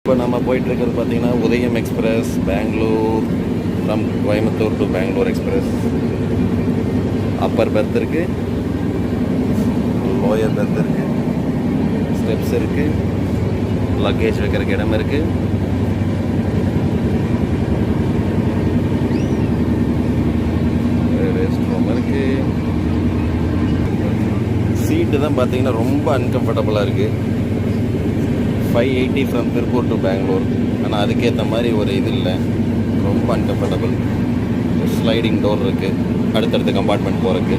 இப்போ நம்ம போயிட்டுருக்கிறது பார்த்தீங்கன்னா Udayam express Bangalore, from Coimbatore to Bangalore express. Upper berth இருக்குது, லோயர் பெர்த் இருக்குது, ஸ்டெப்ஸ் இருக்குது, லக்கேஜ் வைக்கிறதுக்கு இடம் இருக்குது. ரெஸ்ட் ரூம் இருக்குது. சீட்டு தான் பார்த்தீங்கன்னா ரொம்ப அன்கம்ஃபர்டபுளாக இருக்குது. 580 ஃப்ரம் திருப்பூர் டு பெங்களூர். ஆனால் அதுக்கேற்ற மாதிரி ஒரு இது இல்லை, ரொம்ப அன்கம்ஃபர்டபுள். ஸ்லைடிங் டோர் இருக்குது அடுத்தடுத்த கம்பார்ட்மெண்ட் போகிறதுக்கு.